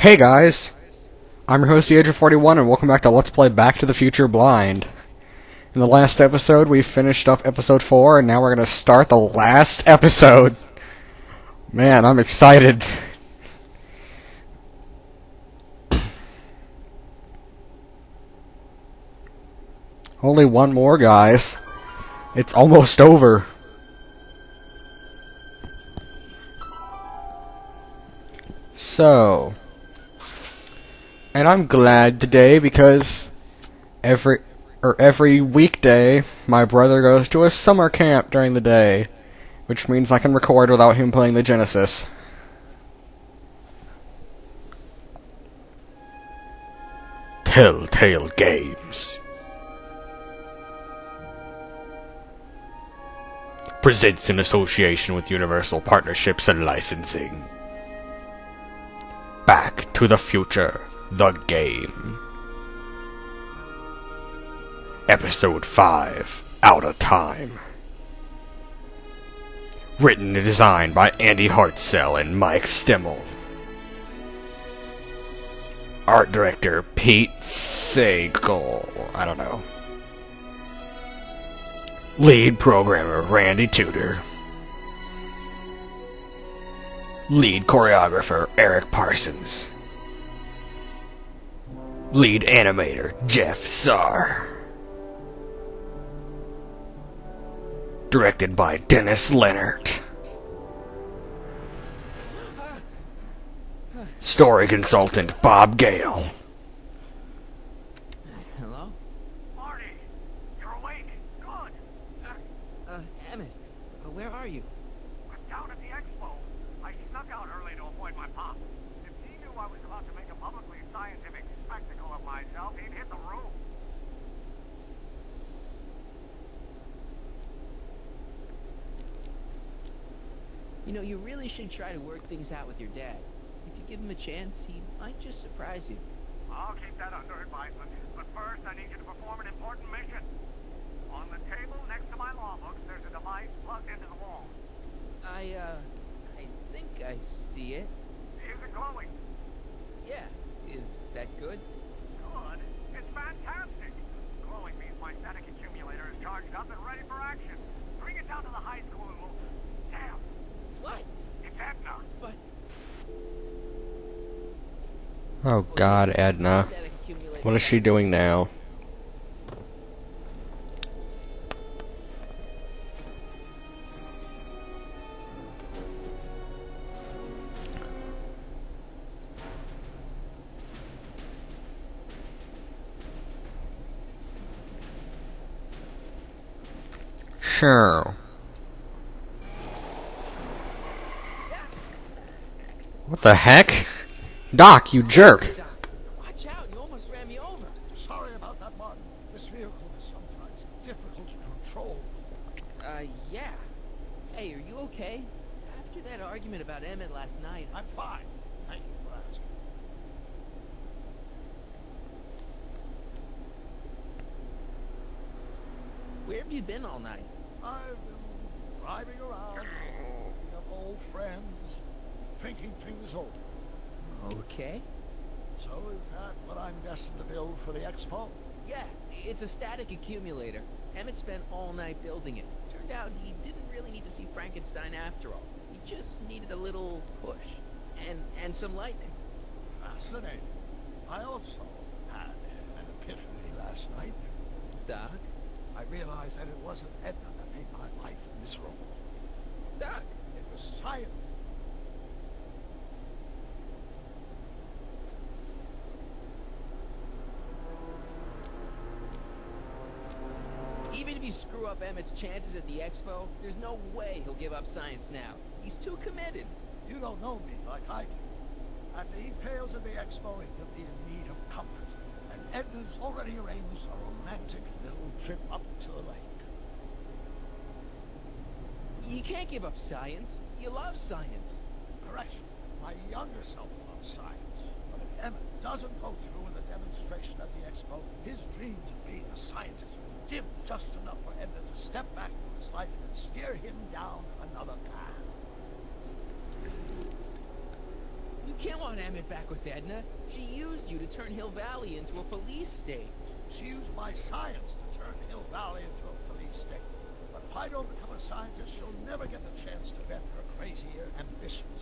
Hey guys, I'm your host, the Age of 41, and welcome back to Let's Play Back to the Future Blind. In the last episode, we finished up episode 4, and now we're going to start the last episode. Man, I'm excited. Only one more, guys. It's almost over. So... and I'm glad today because every weekday my brother goes to a summer camp during the day, which means I can record without him playing the Genesis. Telltale Games presents in association with Universal Partnerships and Licensing. Back to the Future. The Game. Episode 5, Out of Time. Written and designed by Andy Hartzell and Mike Stemmel. Art director Pete TSAYKEL. I don't know. Lead programmer Randy Tudor. Lead choreographer ERIC Parsons. Lead animator, Jeff SARRE. Directed by Dennis LENART. Story consultant, Bob Gale. Hello? Marty, you're awake. Good. Emmet, where are you? I'm down at the expo. I snuck out early to avoid my pop. If he knew I was about to make a publicly scientific spectacle of myself, he'd hit the roof. You know, you really should try to work things out with your dad. If you give him a chance, he might just surprise you. I'll keep that under advisement. But first, I need you to perform an important mission. On the table next to my law books, there's a device plugged into the wall. I think I see it. Is it glowing? Yeah. Is that good? Good. It's fantastic. Glowing means my static accumulator is charged up and ready for action. Bring it down to the high school and we'll... Damn! What? It's Edna. But... Oh God, Edna. Static accumulator. What is she doing now? Sure. What the heck? Doc, you jerk! Watch out, you almost ran me over. Sorry about that, Martin. This vehicle is sometimes difficult to control. Yeah. Hey, are you okay? After that argument about Emmet last night, I'm fine. Thank you for asking. where have you been all night? I've been driving around, looking up old friends, thinking things over. Okay. So is that what I'm destined to build for the expo? Yeah, it's a static accumulator. Emmet spent all night building it. Turned out he didn't really need to see Frankenstein after all. He just needed a little push. And some lightning. Fascinating. I also had an epiphany last night. Doc? I realized that it wasn't Edna that made my life miserable. Doc! It was science. Even if you screw up Emmet's chances at the expo, there's no way he'll give up science now. He's too committed. You don't know me like I do. After he fails at the expo, he'll be in need of comfort. And Edna's already arranged a romantic little trip up to the lake. You can't give up science. You love science. Correction. My younger self loves science. But if Emmet doesn't go through with a demonstration at the expo, his dreams of being a scientist will dim just enough for Emmet to step back from his life and steer him down another path. You can't want Emmet back with Edna. She used you to turn Hill Valley into a police state. She used my science to turn Hill Valley into a police state. But if I don't become a scientist, she'll never get the chance to vent her crazy ambitions.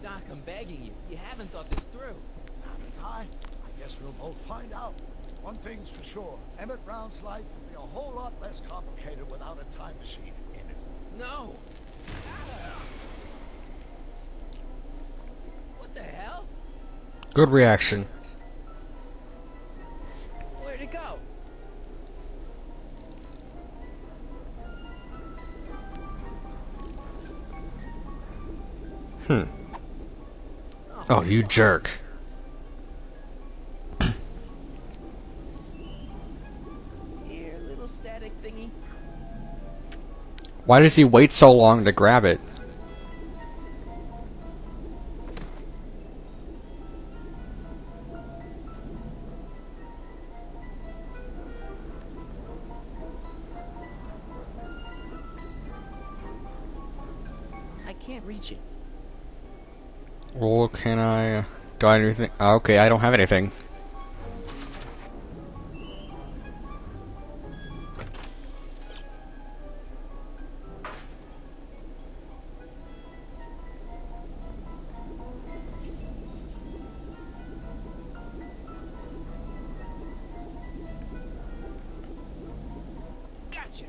Doc, I'm begging you. You haven't thought this through. Haven't I? I guess we'll both find out. One thing's for sure. Emmett Brown's life would be a whole lot less complicated without a time machine in it. No. What the hell? Good reaction. Where'd it go? Oh, you jerk. Here, little static thingy. Why does he wait so long to grab it? I can't reach it. Well, can I... do I have anything? Okay, I don't have anything. Gotcha.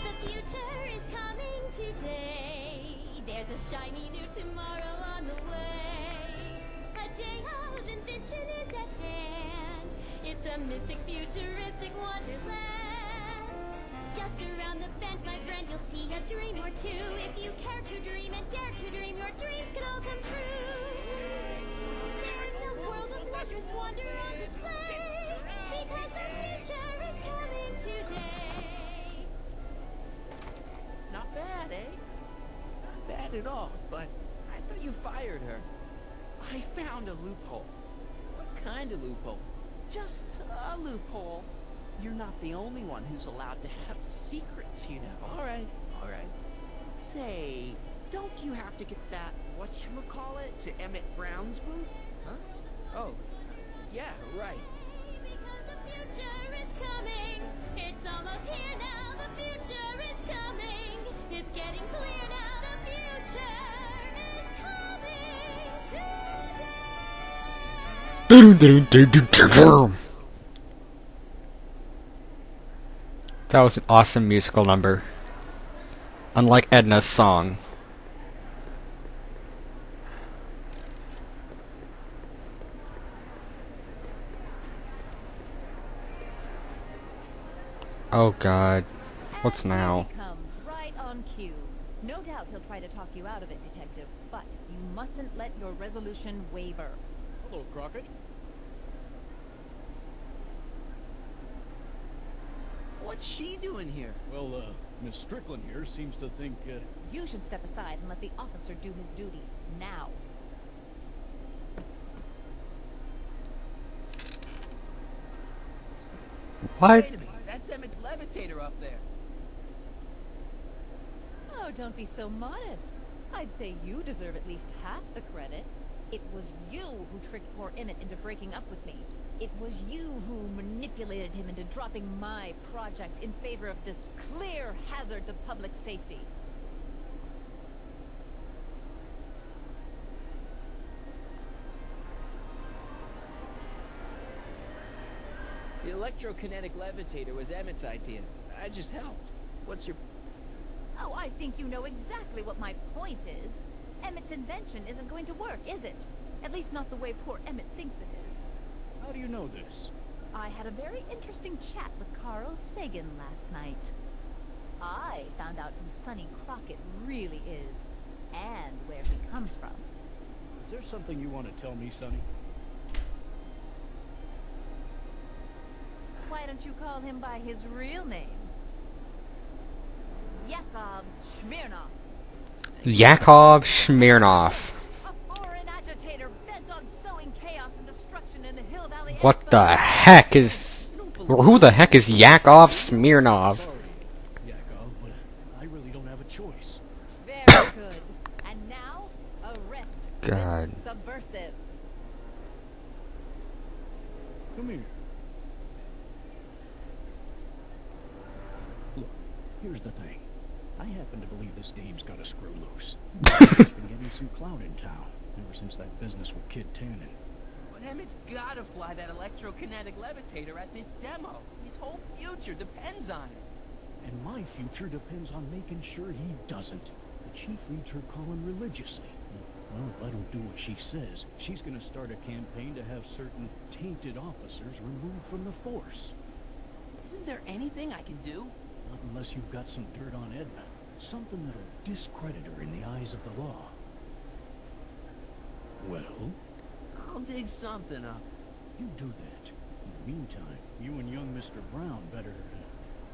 The future is coming today. There's a shiny new tomorrow on the way. A day of invention is at hand. It's a mystic, futuristic wonderland. Just around the bend, my friend, you'll see a dream or two. If you care to dream and dare to dream, your dreams can all come true. There's a world of wondrous wonder on display. Because the future is coming today. Not bad, eh? Not bad at all, but I thought you fired her. I found a loophole. What kind of loophole? Just a loophole. You're not the only one who's allowed to have secrets, you know. Alright, alright. Say, don't you have to get that whatchamacallit to Emmet Brown's booth? Huh? Oh, yeah, right. Because the future is coming. It's almost here now. The future is coming. It's getting clear now. The future is coming today. That was an awesome musical number. Unlike Edna's song. Oh god. What's now? He comes right on cue. No doubt he'll try to talk you out of it, Detective, but you mustn't let your resolution waver. Hello, Crockett. What's she doing here? Well, Miss Strickland here seems to think, You should step aside and let the officer do his duty. Now. What? Wait a minute, that's Emmet's levitator up there. Oh, don't be so modest. I'd say you deserve at least half the credit. It was you who tricked poor Emmet into breaking up with me. It was you who manipulated him into dropping my project in favor of this clear hazard to public safety. The electrokinetic levitator was Emmet's idea. I just helped. What's your... Oh, I think you know exactly what my point is. Emmet's invention isn't going to work, is it? At least not the way poor Emmet thinks it is. How do you know this? I had a very interesting chat with Carl Sagan last night. I found out who Sonny Crockett really is, and where he comes from. Is there something you want to tell me, Sonny? Why don't you call him by his real name? Yakov Smirnov. Yakov Smirnov. A foreign agitator bent on sowing chaos and destruction in the Hill Valley. What the heck is... Who the heck is Yakov Smirnov? Sorry, Yakov, but I really don't have a choice. Very good. And now, arrest God. this subversive. Come here. Look, here's the thing. I happen to believe this dame's got a screw loose. She's been getting some clout in town, ever since that business with Kid Tannen. But Emmett's gotta fly that electrokinetic levitator at this demo. His whole future depends on it. And my future depends on making sure he doesn't. The chief reads her calling religiously. Well, if I don't do what she says, she's gonna start a campaign to have certain tainted officers removed from the force. Isn't there anything I can do? Not unless you've got some dirt on Edna. Something that'll discredit her in the eyes of the law. Well? I'll dig something up. You do that. In the meantime, you and young Mr. Brown better...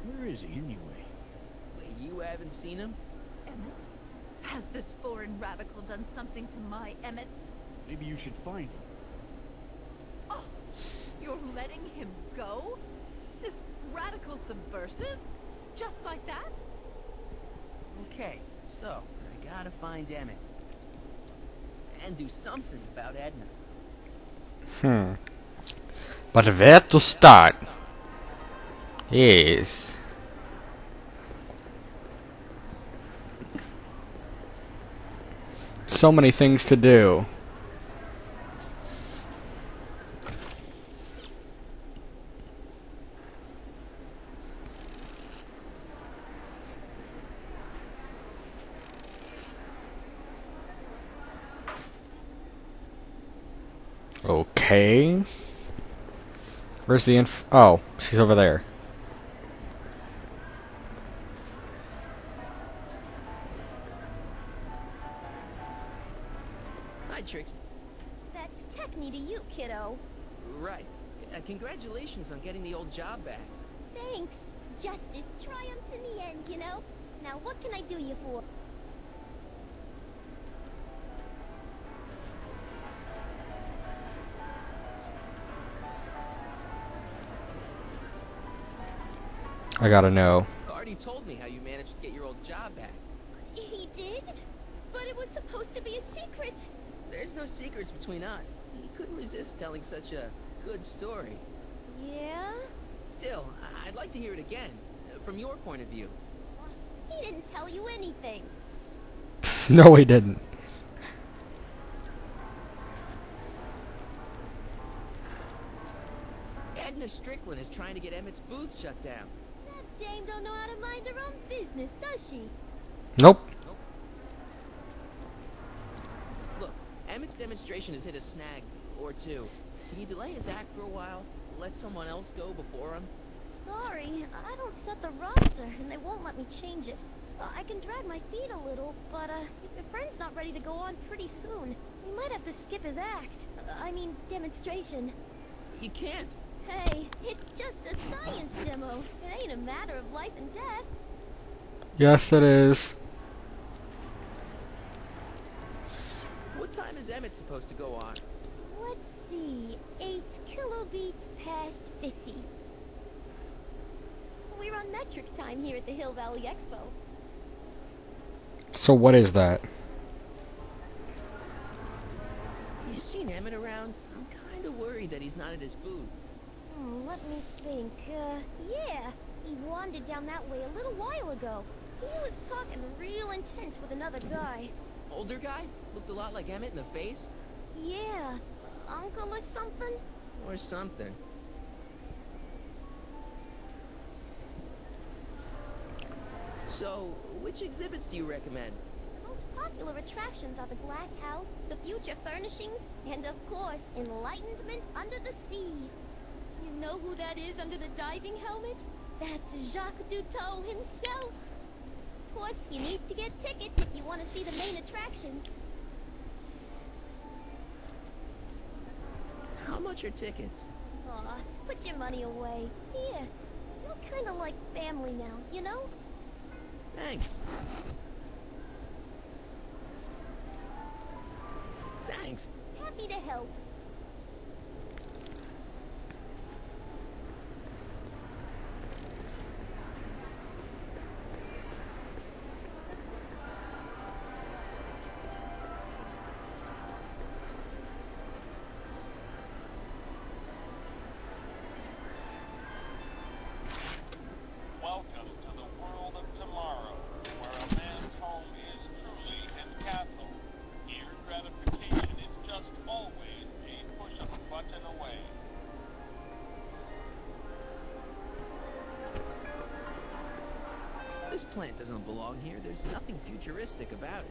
where is he, anyway? Wait, you haven't seen him? Emmet? Has this foreign radical done something to my Emmet? Maybe you should find him. Oh, you're letting him go? This radical subversive? Just like that? Okay, so I gotta find Emmet. And do something about Edna. But where to start? Yes. So many things to do. Okay. Where's the oh, she's over there. Hi, Trix. That's Techne to you, kiddo. Right. Congratulations on getting the old job back. Thanks. Justice triumphs in the end, you know? Now what can I do you for? I gotta know. Artie told me how you managed to get your old job back. He did? But it was supposed to be a secret. There's no secrets between us. He couldn't resist telling such a good story. Yeah? Still, I'd like to hear it again, from your point of view. He didn't tell you anything. No, he didn't. Edna Strickland is trying to get Emmett's booth shut down. That dame don't know how to mind her own business, does she? Nope. Look, Emmett's demonstration has hit a snag or two. Can you delay his act for a while? Let someone else go before him? Sorry, I don't set the roster, and they won't let me change it. I can drag my feet a little, but if your friend's not ready to go on pretty soon, we might have to skip his act. I mean, demonstration. He can't. Hey, it's just a science demo. It ain't a matter of life and death. Yes, it is. What time is Emmett supposed to go on? Let's see, 8 kilobeats past 50. We're on metric time here at the Hill Valley Expo. So what is that? You seen Emmett around? I'm kind of worried that he's not at his booth. Let me think. Yeah, he wandered down that way a little while ago. He was talking real intense with another guy. Older guy? Looked a lot like Emmett in the face? Yeah, uncle or something? Or something. So, which exhibits do you recommend? Most popular attractions are the Glass House, the Future Furnishings, And of course, enlightenment under the sea. You know who that is under the diving helmet? That's Jacques Duteau himself. Of course, you need to get tickets if you want to see the main attraction. How much are tickets? Aw, put your money away. Here, you're kind of like family now, you know? Thanks. Thanks. Happy to help. Welcome to the world of tomorrow, where a man's home is truly his castle. Here, gratification is just always a push of a button away. This plant doesn't belong here. There's nothing futuristic about it.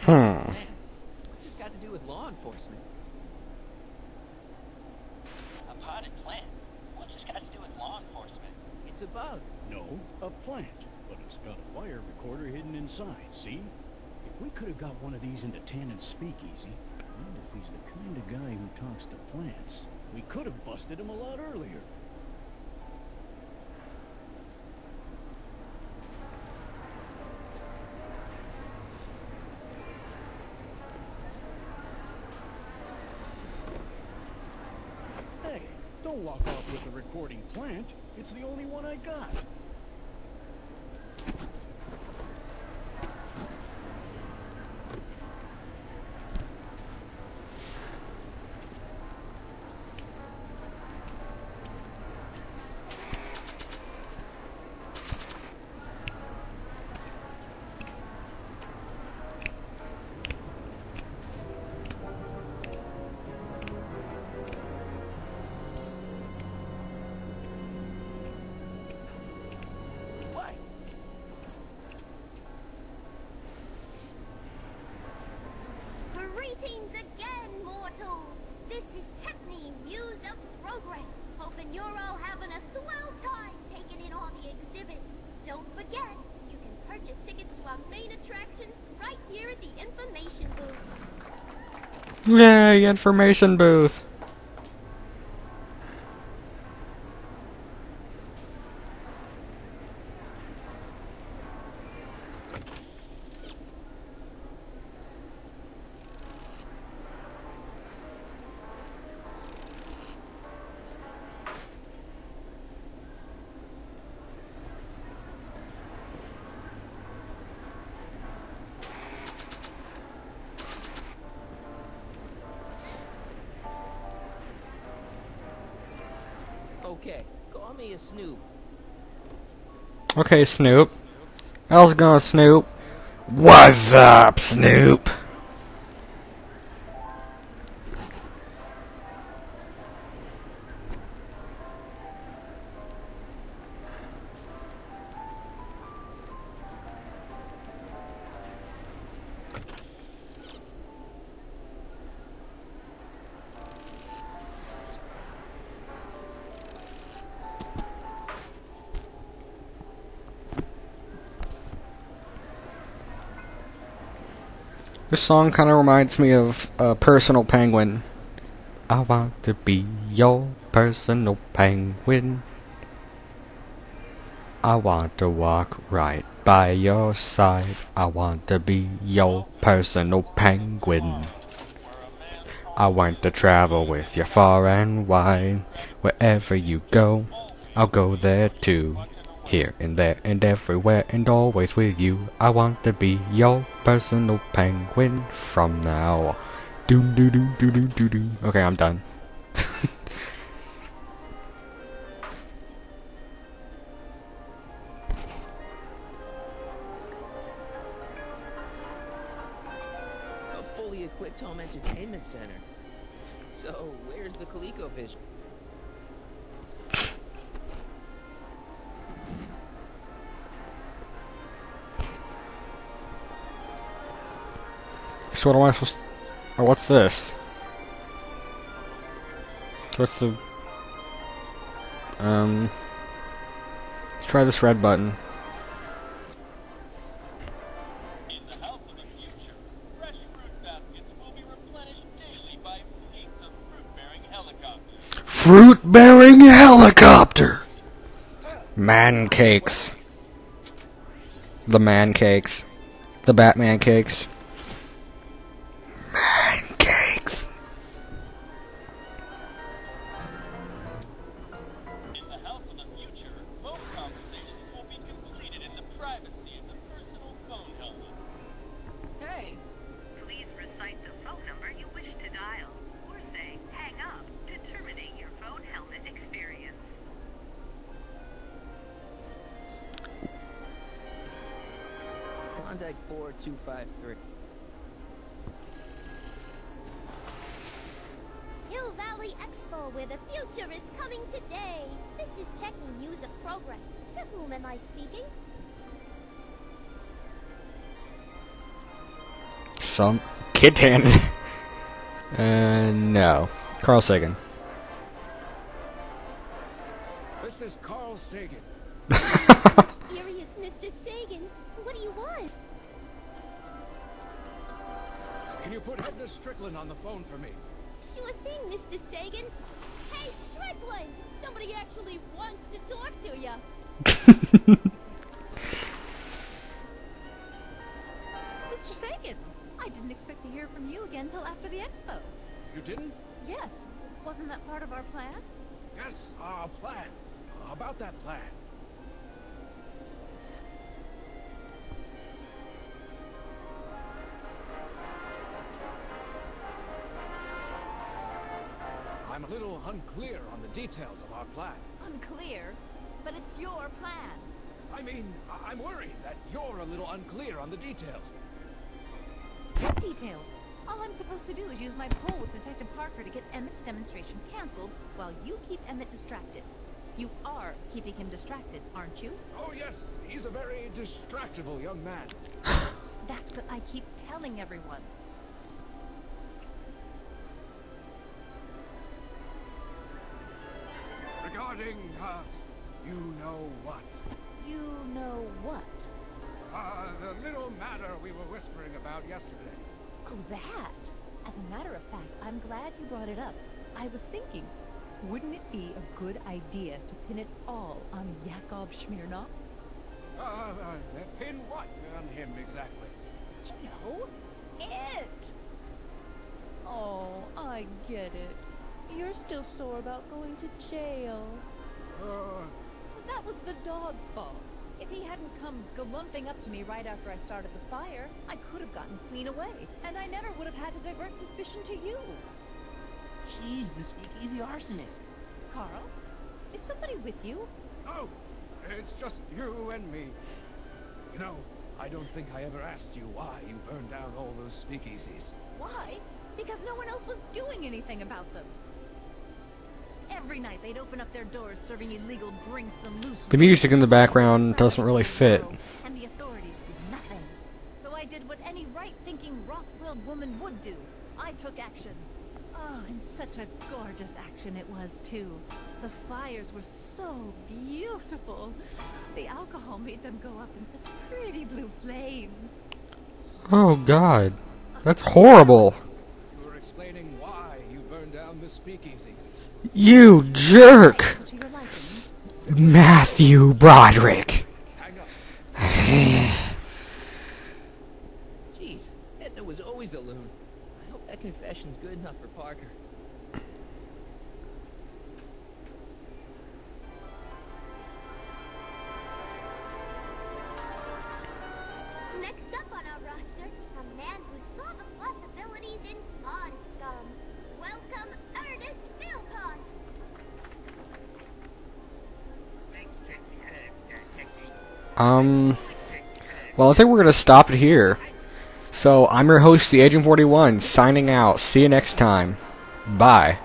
Man, what's this got to do with law enforcement? A potted plant? What's this got to do with law enforcement? It's a bug. No, a plant. But it's got a wire recorder hidden inside, see? If we could have got one of these into Tannen's speakeasy, and if he's the kind of guy who talks to plants, we could have busted him a lot earlier. Hey, don't walk off with the recording plant. It's the only one I got. Greetings again, mortals! This is Techne, Muse of Progress. Hoping you're all having a swell time taking in all the exhibits. Don't forget, you can purchase tickets to our main attractions right here at the information booth. Yay, information booth. Okay, call me a Snoop. Okay, Snoop. How's it going, Snoop? What's up, Snoop? This song kind of reminds me of Personal Penguin. I want to be your personal penguin. I want to walk right by your side. I want to be your personal penguin. I want to travel with you far and wide. Wherever you go, I'll go there too. Here and there and everywhere and always with you. I want to be your personal penguin from now. Doom doo doo doo doo doo doo. Okay, I'm done. A fully equipped home entertainment center. So, where's the ColecoVision? So what am I supposed to... Or what's this? What's the... Let's try this red button. In the house of the future, fresh fruit baskets will be replenished daily by fleets of fruit-bearing helicopters. Fruit-bearing helicopter! Man cakes. The man cakes. The Batman cakes. Man cakes. In the house of the future, phone conversations will be completed in the privacy of the personal phone helmet. Hey! Please recite the phone number you wish to dial, or say hang up to terminate your phone helmet experience. Klondike 4253. Hill Valley Expo, where the future is coming today. This is checking news of progress. To whom am I speaking? Some kid Tannen. No. Carl Sagan. This is Carl Sagan. Serious Mr. Sagan. What do you want? Can you put Edna Strickland on the phone for me? Sure thing, Mr. Sagan. Hey, Strickland! Somebody actually wants to talk to ya. Mr. Sagan, I didn't expect to hear from you again till after the expo. You didn't? Yes. Wasn't that part of our plan? Yes, our plan. About that plan. I'm a little unclear on the details of our plan. Unclear, but it's your plan. I mean, I'm worried that you're a little unclear on the details. What details? All I'm supposed to do is use my pull with Detective Parker to get Emmet's demonstration canceled while you keep Emmet distracted. You are keeping him distracted, aren't you? Oh yes, he's a very distractible young man. That's what I keep telling everyone. Regarding, you know what? You know what? The little matter we were whispering about yesterday. Oh, that! As a matter of fact, I'm glad you brought it up. I was thinking, wouldn't it be a good idea to pin it all on Yakov Smirnov? Pin what on him exactly? You know, it! Oh, I get it. You're still sore about going to jail. That was the dog's fault. If he hadn't come galumping up to me right after I started the fire, I could have gotten clean away, and I never would have had to divert suspicion to you. She's the speakeasy arsonist. Carl, is somebody with you? No, it's just you and me. You know, I don't think I ever asked you why you burned down all those speakeasies. Why? Because no one else was doing anything about them. Every night they'd open up their doors serving illegal drinks and loose. The music in the background doesn't really fit. And the authorities did nothing. So I did what any right-thinking, rock-willed woman would do. I took action. Oh, and such a gorgeous action it was, too. The fires were so beautiful. The alcohol made them go up in such pretty blue flames. Oh god. That's horrible. You were explaining why you burned down among the speakeasies. You jerk! To your liking. Matthew Broderick. Hang up. Jeez, Edna was always a loon. I hope that confession's good enough for Parker. Next up on our roster, a man who saw the possibilities in pond scum. Welcome, Ernest Philpott. Thanks, Trixie. Technique. Well, I think we're gonna stop it here. So, I'm your host, the Agent 41, signing out. See you next time. Bye.